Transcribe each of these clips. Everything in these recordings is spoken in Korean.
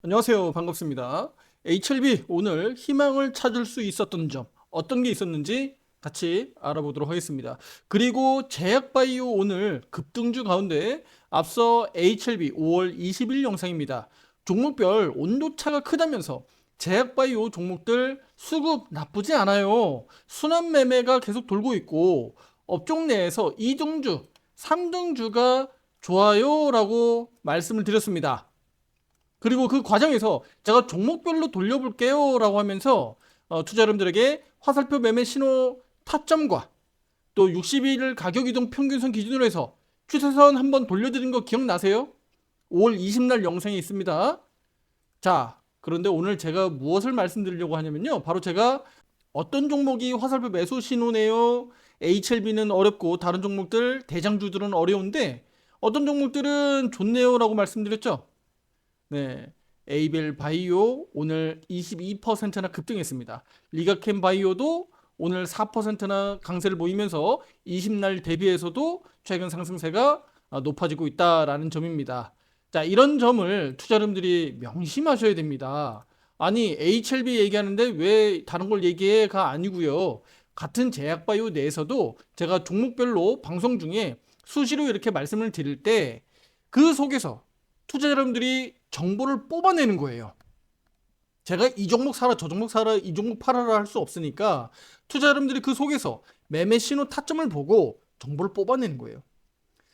안녕하세요. 반갑습니다. HLB 오늘 희망을 찾을 수 있었던 점 어떤 게 있었는지 같이 알아보도록 하겠습니다. 그리고 제약바이오 오늘 급등주 가운데 앞서 HLB 5월 20일 영상입니다. 종목별 온도차가 크다면서 제약바이오 종목들 수급 나쁘지 않아요. 순환 매매가 계속 돌고 있고 업종 내에서 2등주, 3등주가 좋아요라고 말씀을 드렸습니다. 그리고 그 과정에서 제가 종목별로 돌려볼게요 라고 하면서 투자 여러분들에게 화살표 매매 신호 타점과 또 60일 가격 이동 평균선 기준으로 해서 추세선 한번 돌려드린 거 기억나세요? 5월 20날 영상에 있습니다. 자, 그런데 오늘 제가 무엇을 말씀드리려고 하냐면요, 바로 제가 어떤 종목이 화살표 매수 신호네요, HLB는 어렵고 다른 종목들 대장주들은 어려운데 어떤 종목들은 좋네요 라고 말씀드렸죠. 네, 에이벨 바이오 오늘 22%나 급등했습니다. 리가캠 바이오도 오늘 4%나 강세를 보이면서 20날 대비해서도 최근 상승세가 높아지고 있다라는 점입니다. 자, 이런 점을 투자자분들이 명심하셔야 됩니다. 아니, HLB 얘기하는데 왜 다른 걸 얘기해가 아니고요. 같은 제약바이오 내에서도 제가 종목별로 방송 중에 수시로 이렇게 말씀을 드릴 때 그 속에서 투자자 여러분들이 정보를 뽑아내는 거예요. 제가 이 종목 사라, 저 종목 사라, 이 종목 팔아라 할 수 없으니까 투자 여러분들이 그 속에서 매매 신호 타점을 보고 정보를 뽑아내는 거예요.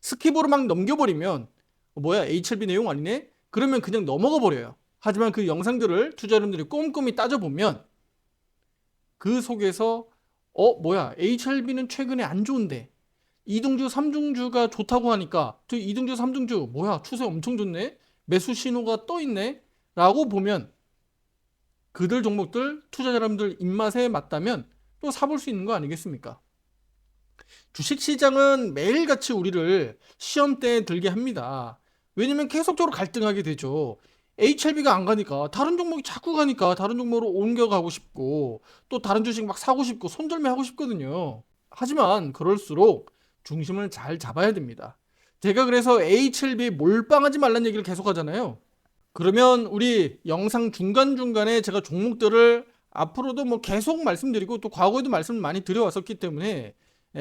스킵으로 막 넘겨버리면 뭐야, HLB 내용 아니네? 그러면 그냥 넘어가 버려요. 하지만 그 영상들을 투자 여러분들이 꼼꼼히 따져보면 그 속에서 뭐야, HLB는 최근에 안 좋은데 2등주, 3등주가 좋다고 하니까 저 2등주, 3등주 뭐야, 추세 엄청 좋네? 매수 신호가 떠 있네? 라고 보면 그들 종목들 투자자 여러분들 입맛에 맞다면 또 사볼 수 있는 거 아니겠습니까? 주식시장은 매일같이 우리를 시험대에 들게 합니다. 왜냐면 계속적으로 갈등하게 되죠. HLB가 안 가니까 다른 종목이 자꾸 가니까 다른 종목으로 옮겨가고 싶고 또 다른 주식 막 사고 싶고 손절매 하고 싶거든요. 하지만 그럴수록 중심을 잘 잡아야 됩니다. 제가 그래서 HLB 몰빵하지 말라는 얘기를 계속 하잖아요. 그러면 우리 영상 중간중간에 제가 종목들을 앞으로도 뭐 계속 말씀드리고 또 과거에도 말씀을 많이 드려왔었기 때문에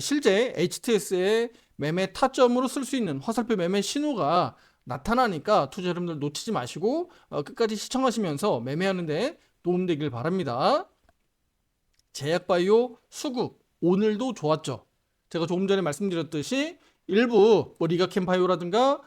실제 HTS의 매매 타점으로 쓸 수 있는 화살표 매매 신호가 나타나니까 투자 여러분들 놓치지 마시고 끝까지 시청하시면서 매매하는데 도움되길 바랍니다. 제약바이오 수급 오늘도 좋았죠. 제가 조금 전에 말씀드렸듯이 일부 뭐 리가캠 바이오라든가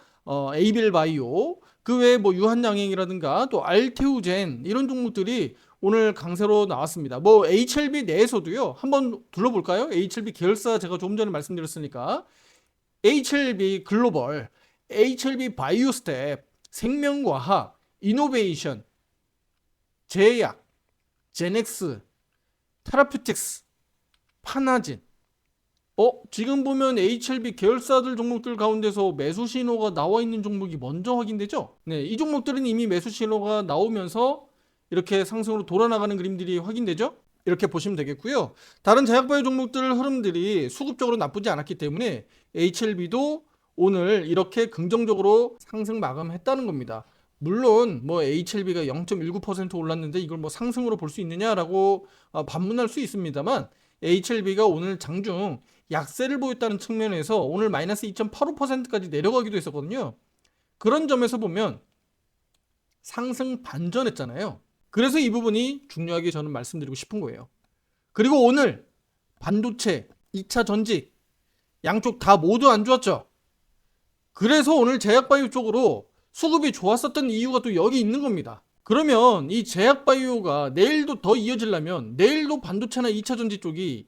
에이빌 바이오 그 외에 뭐 유한양행이라든가 또 알테우젠 이런 종목들이 오늘 강세로 나왔습니다. 뭐 HLB 내에서도요. 한번 둘러볼까요? HLB 계열사 제가 조금 전에 말씀드렸으니까 HLB 글로벌, HLB 바이오스텝, 생명과학, 이노베이션, 제약, 제넥스, 테라퓨틱스, 파나진. 지금 보면 HLB 계열사들 종목들 가운데서 매수 신호가 나와 있는 종목이 먼저 확인되죠? 네, 이 종목들은 이미 매수 신호가 나오면서 이렇게 상승으로 돌아나가는 그림들이 확인되죠? 이렇게 보시면 되겠고요. 다른 제약바이오 종목들 흐름들이 수급적으로 나쁘지 않았기 때문에 HLB도 오늘 이렇게 긍정적으로 상승 마감했다는 겁니다. 물론 뭐 HLB가 0.19% 올랐는데 이걸 뭐 상승으로 볼 수 있느냐라고 반문할 수 있습니다만 HLB가 오늘 장중 약세를 보였다는 측면에서 오늘 마이너스 2.85%까지 내려가기도 했었거든요. 그런 점에서 보면 상승 반전했잖아요. 그래서 이 부분이 중요하게 저는 말씀드리고 싶은 거예요. 그리고 오늘 반도체, 2차 전지 양쪽 다 모두 안 좋았죠. 그래서 오늘 제약바이오 쪽으로 수급이 좋았었던 이유가 또 여기 있는 겁니다. 그러면 이 제약바이오가 내일도 더 이어지려면 내일도 반도체나 2차 전지 쪽이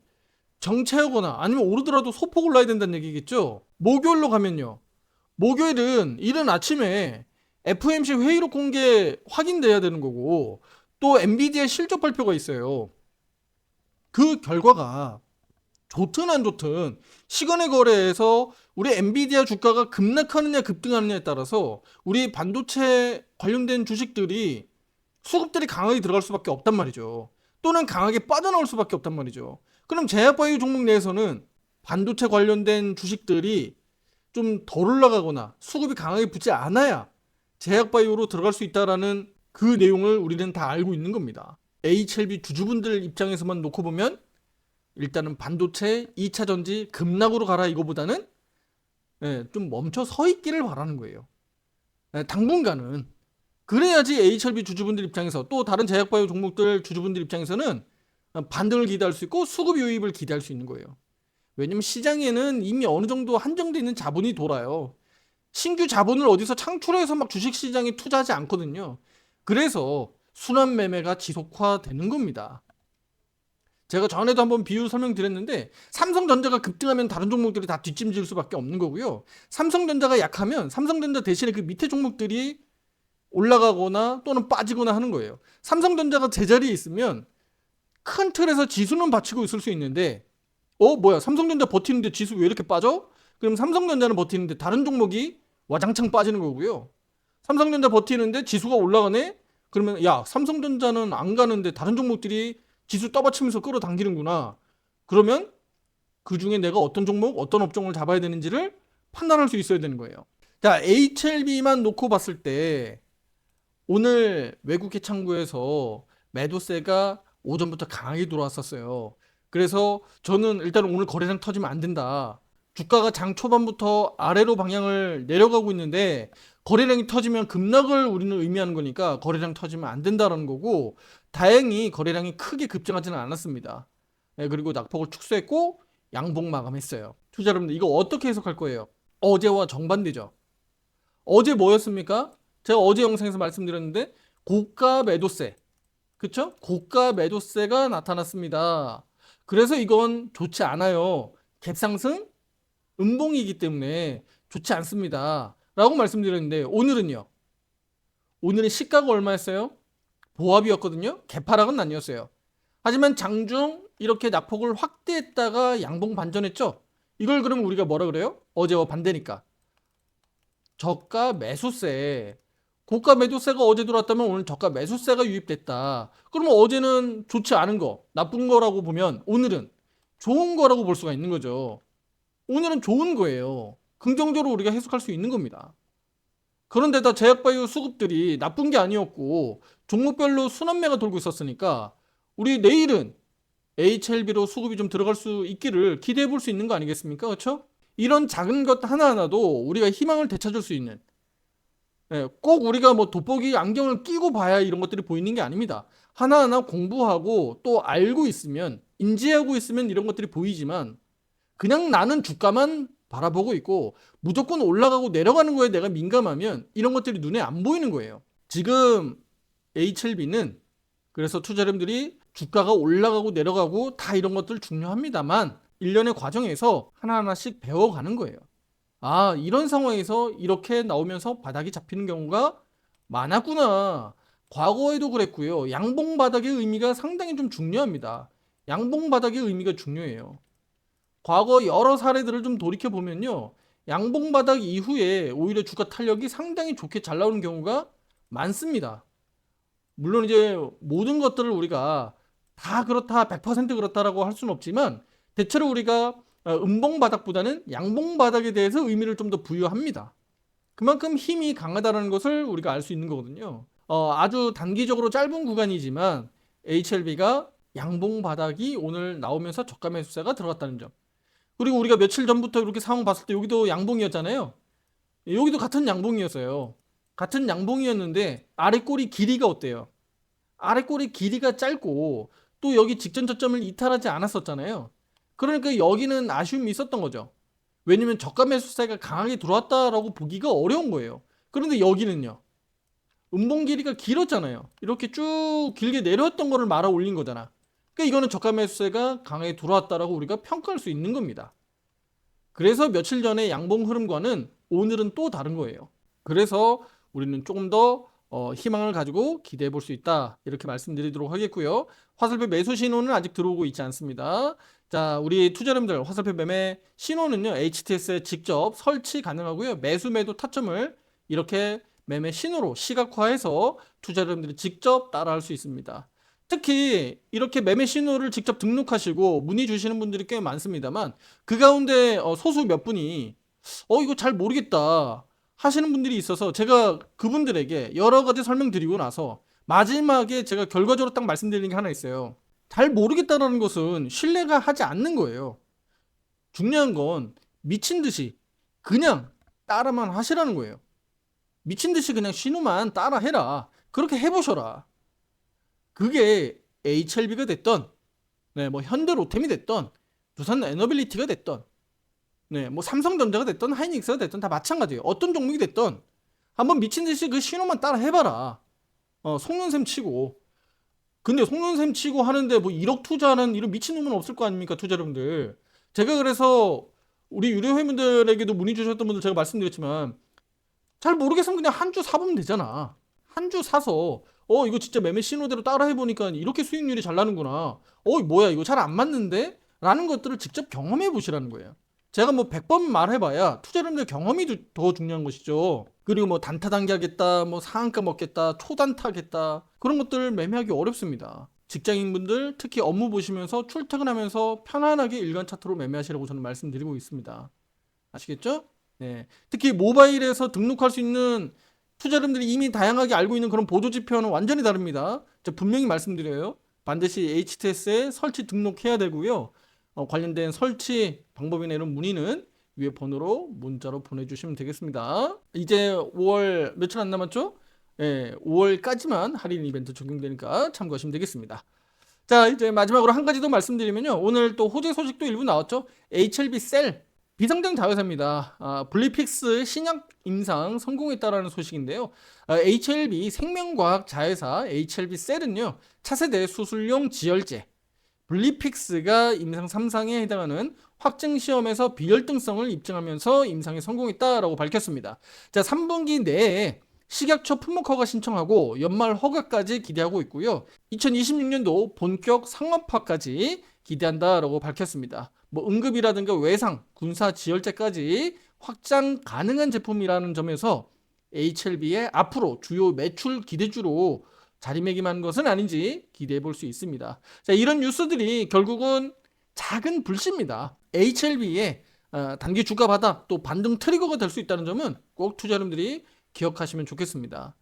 정체하거나 아니면 오르더라도 소폭 올라야 된다는 얘기겠죠. 목요일로 가면요. 목요일은 이른 아침에 FOMC 회의록 공개 확인돼야 되는 거고 또 엔비디아 실적 발표가 있어요. 그 결과가 좋든 안 좋든 시간의 거래에서 우리 엔비디아 주가가 급락하느냐 급등하느냐에 따라서 우리 반도체 관련된 주식들이 수급들이 강하게 들어갈 수밖에 없단 말이죠. 또는 강하게 빠져나올 수밖에 없단 말이죠. 그럼 제약바이오 종목 내에서는 반도체 관련된 주식들이 좀 덜 올라가거나 수급이 강하게 붙지 않아야 제약바이오로 들어갈 수 있다라는 그 내용을 우리는 다 알고 있는 겁니다. HLB 주주분들 입장에서만 놓고 보면 일단은 반도체 2차 전지 급락으로 가라 이거보다는 좀 멈춰 서 있기를 바라는 거예요. 당분간은. 그래야지 HLB 주주분들 입장에서 또 다른 제약바이오 종목들 주주분들 입장에서는 반등을 기대할 수 있고 수급 유입을 기대할 수 있는 거예요. 왜냐면 시장에는 이미 어느 정도 한정되어 있는 자본이 돌아요. 신규 자본을 어디서 창출해서 막 주식시장에 투자하지 않거든요. 그래서 순환 매매가 지속화되는 겁니다. 제가 전에도 한번 비유 설명드렸는데 삼성전자가 급등하면 다른 종목들이 다 뒷짐질 수밖에 없는 거고요. 삼성전자가 약하면 삼성전자 대신에 그 밑에 종목들이 올라가거나 또는 빠지거나 하는 거예요. 삼성전자가 제자리에 있으면 큰 틀에서 지수는 받치고 있을 수 있는데 뭐야 삼성전자 버티는데 지수 왜 이렇게 빠져? 그럼 삼성전자는 버티는데 다른 종목이 와장창 빠지는 거고요. 삼성전자 버티는데 지수가 올라가네? 그러면 야 삼성전자는 안 가는데 다른 종목들이 지수 떠받치면서 끌어당기는구나. 그러면 그 중에 내가 어떤 종목, 어떤 업종을 잡아야 되는지를 판단할 수 있어야 되는 거예요. 자, HLB만 놓고 봤을 때 오늘 외국계 창구에서 매도세가 오전부터 강하게 들어왔었어요. 그래서 저는 일단 오늘 거래량 터지면 안 된다. 주가가 장 초반부터 아래로 방향을 내려가고 있는데 거래량이 터지면 급락을 우리는 의미하는 거니까 거래량 터지면 안 된다라는 거고 다행히 거래량이 크게 급증하지는 않았습니다. 그리고 낙폭을 축소했고 양봉 마감했어요. 투자 여러분들 이거 어떻게 해석할 거예요? 어제와 정반대죠. 어제 뭐였습니까? 제가 어제 영상에서 말씀드렸는데 고가 매도세, 그쵸? 고가 매도세가 나타났습니다. 그래서 이건 좋지 않아요. 갭상승, 음봉이기 때문에 좋지 않습니다. 라고 말씀드렸는데 오늘은요. 오늘은 시가가 얼마였어요? 보합이었거든요. 개파락은 아니었어요. 하지만 장중 이렇게 낙폭을 확대했다가 양봉 반전했죠. 이걸 그럼 우리가 뭐라 그래요? 어제와 반대니까. 저가 매수세. 고가 매도세가 어제 들어왔다면 오늘 저가 매수세가 유입됐다. 그러면 어제는 좋지 않은 거, 나쁜 거라고 보면 오늘은 좋은 거라고 볼 수가 있는 거죠. 오늘은 좋은 거예요. 긍정적으로 우리가 해석할 수 있는 겁니다. 그런데다 제약바이오 수급들이 나쁜 게 아니었고 종목별로 순환매가 돌고 있었으니까 우리 내일은 HLB로 수급이 좀 들어갈 수 있기를 기대해 볼 수 있는 거 아니겠습니까? 그렇죠? 이런 작은 것 하나하나도 우리가 희망을 되찾을 수 있는 꼭 우리가 뭐 돋보기 안경을 끼고 봐야 이런 것들이 보이는 게 아닙니다. 하나하나 공부하고 또 알고 있으면 인지하고 있으면 이런 것들이 보이지만 그냥 나는 주가만 바라보고 있고 무조건 올라가고 내려가는 거에 내가 민감하면 이런 것들이 눈에 안 보이는 거예요. 지금 HLB는 그래서 투자자님들이 주가가 올라가고 내려가고 다 이런 것들 중요합니다만 일련의 과정에서 하나하나씩 배워가는 거예요. 아, 이런 상황에서 이렇게 나오면서 바닥이 잡히는 경우가 많았구나. 과거에도 그랬고요. 양봉 바닥의 의미가 상당히 좀 중요합니다. 양봉 바닥의 의미가 중요해요. 과거 여러 사례들을 좀 돌이켜 보면요. 양봉 바닥 이후에 오히려 주가 탄력이 상당히 좋게 잘 나오는 경우가 많습니다. 물론 이제 모든 것들을 우리가 다 그렇다, 100% 그렇다라고 할 수는 없지만 대체로 우리가 음봉 바닥보다는 양봉 바닥에 대해서 의미를 좀 더 부여합니다. 그만큼 힘이 강하다는 것을 우리가 알 수 있는 거거든요. 아주 단기적으로 짧은 구간이지만 HLB가 양봉 바닥이 오늘 나오면서 저가 매수세가 들어갔다는 점. 그리고 우리가 며칠 전부터 이렇게 상황 봤을 때 여기도 양봉이었잖아요. 여기도 같은 양봉이었어요. 같은 양봉이었는데 아래 꼬리 길이가 어때요? 아래 꼬리 길이가 짧고 또 여기 직전 저점을 이탈하지 않았었잖아요. 그러니까 여기는 아쉬움이 있었던 거죠. 왜냐면 저가 매수세가 강하게 들어왔다라고 보기가 어려운 거예요. 그런데 여기는요. 음봉 길이가 길었잖아요. 이렇게 쭉 길게 내려왔던 거를 말아 올린 거잖아. 그러니까 이거는 저가 매수세가 강하게 들어왔다라고 우리가 평가할 수 있는 겁니다. 그래서 며칠 전에 양봉 흐름과는 오늘은 또 다른 거예요. 그래서 우리는 조금 더 희망을 가지고 기대해 볼 수 있다. 이렇게 말씀드리도록 하겠고요. 화살표 매수 신호는 아직 들어오고 있지 않습니다. 자, 우리 투자자님들 화살표 매매 신호는요. HTS에 직접 설치 가능하고요. 매수 매도 타점을 이렇게 매매 신호로 시각화해서 투자자님들이 직접 따라할 수 있습니다. 특히 이렇게 매매 신호를 직접 등록하시고 문의 주시는 분들이 꽤 많습니다만 그 가운데 소수 몇 분이 이거 잘 모르겠다 하시는 분들이 있어서 제가 그분들에게 여러 가지 설명드리고 나서 마지막에 제가 결과적으로 딱 말씀드리는 게 하나 있어요. 잘 모르겠다라는 것은 신뢰가 하지 않는 거예요. 중요한 건 미친 듯이 그냥 따라만 하시라는 거예요. 미친 듯이 그냥 신호만 따라 해라. 그렇게 해보셔라. 그게 HLB가 됐던, 네, 뭐 현대로템이 됐던, 두산 에너빌리티가 됐던, 네, 뭐 삼성전자가 됐던, 하이닉스가 됐던 다 마찬가지예요. 어떤 종목이 됐던 한번 미친 듯이 그 신호만 따라 해봐라. 속는셈 치고. 근데 속는셈 치고 하는데 뭐 1억 투자하는 이런 미친놈은 없을 거 아닙니까, 투자자분들. 제가 그래서 우리 유료 회원들에게도 문의 주셨던 분들 제가 말씀드렸지만 잘 모르겠으면 그냥 한 주 사보면 되잖아. 한 주 사서 이거 진짜 매매 신호대로 따라 해보니까 이렇게 수익률이 잘 나는구나. 뭐야 이거 잘 안 맞는데? 라는 것들을 직접 경험해 보시라는 거예요. 제가 뭐 100번 말해봐야 투자자분들 경험이 더 중요한 것이죠. 그리고 뭐 단타 단기하겠다, 뭐 상한가 먹겠다, 초단타겠다, 그런 것들 매매하기 어렵습니다. 직장인분들 특히 업무 보시면서 출퇴근하면서 편안하게 일간 차트로 매매하시라고 저는 말씀드리고 있습니다. 아시겠죠? 네. 특히 모바일에서 등록할 수 있는 투자자분들이 이미 다양하게 알고 있는 그런 보조지표는 완전히 다릅니다. 제가 분명히 말씀드려요. 반드시 HTS에 설치 등록해야 되고요. 관련된 설치 방법이나 이런 문의는 위에 번호로 문자로 보내주시면 되겠습니다. 이제 5월 며칠 안 남았죠? 예, 5월까지만 할인 이벤트 적용되니까 참고하시면 되겠습니다. 자, 이제 마지막으로 한 가지 더 말씀드리면요. 오늘 또 호재 소식도 일부 나왔죠. HLB 셀 비상장 자회사입니다. 블리픽스 신약 임상 성공했다라는 소식인데요. HLB 생명과학 자회사 HLB 셀은요. 차세대 수술용 지혈제 블리픽스가 임상 3상에 해당하는 확증 시험에서 비혈등성을 입증하면서 임상에 성공했다라고 밝혔습니다. 자, 3분기 내에 식약처 품목 허가 신청하고 연말 허가까지 기대하고 있고요. 2026년도 본격 상업화까지 기대한다라고 밝혔습니다. 뭐 응급이라든가 외상, 군사 지혈제까지 확장 가능한 제품이라는 점에서 HLB의 앞으로 주요 매출 기대주로 자리매김하는 것은 아닌지 기대해 볼 수 있습니다. 자, 이런 뉴스들이 결국은 작은 불씨입니다. HLB의 단기 주가 바닥 또 반등 트리거가 될 수 있다는 점은 꼭 투자자분들이 기억하시면 좋겠습니다.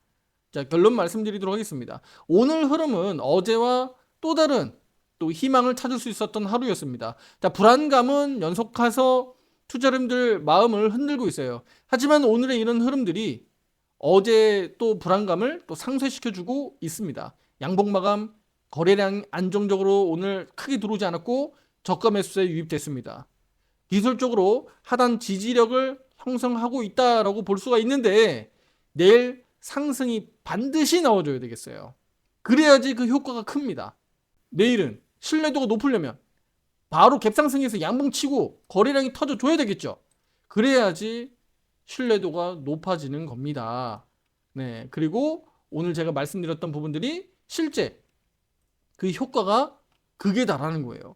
자, 결론 말씀드리도록 하겠습니다. 오늘 흐름은 어제와 또 다른 또 희망을 찾을 수 있었던 하루였습니다. 자, 불안감은 연속해서 투자자분들 마음을 흔들고 있어요. 하지만 오늘의 이런 흐름들이 어제 또 불안감을 또 상쇄시켜주고 있습니다. 양봉 마감 거래량 안정적으로 오늘 크게 들어오지 않았고 저가 매수세에 유입됐습니다. 기술적으로 하단 지지력을 형성하고 있다라고 볼 수가 있는데 내일 상승이 반드시 나와줘야 되겠어요. 그래야지 그 효과가 큽니다. 내일은 신뢰도가 높으려면 바로 갭상승해서 양봉 치고 거래량이 터져줘야 되겠죠. 그래야지 신뢰도가 높아지는 겁니다. 네, 그리고 오늘 제가 말씀드렸던 부분들이 실제 그 효과가 극에 달하는 거예요.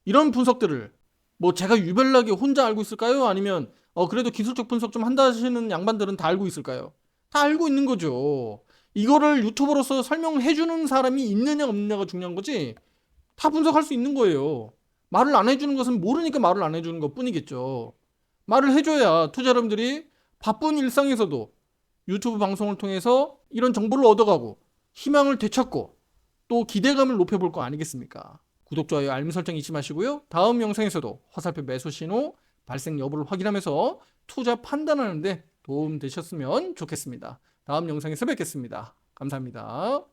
이런 분석들을 뭐 제가 유별나게 혼자 알고 있을까요? 아니면 그래도 기술적 분석 좀 한다 하시는 양반들은 다 알고 있을까요? 다 알고 있는 거죠. 이거를 유튜버로서 설명을 해주는 사람이 있느냐 없느냐가 중요한 거지 다 분석할 수 있는 거예요. 말을 안 해주는 것은 모르니까 말을 안 해주는 것 뿐이겠죠. 말을 해줘야 투자 여러분들이 바쁜 일상에서도 유튜브 방송을 통해서 이런 정보를 얻어가고 희망을 되찾고 또 기대감을 높여볼 거 아니겠습니까? 구독, 좋아요, 알림 설정 잊지 마시고요. 다음 영상에서도 화살표 매수 신호 발생 여부를 확인하면서 투자 판단하는 데 도움 되셨으면 좋겠습니다. 다음 영상에서 뵙겠습니다. 감사합니다.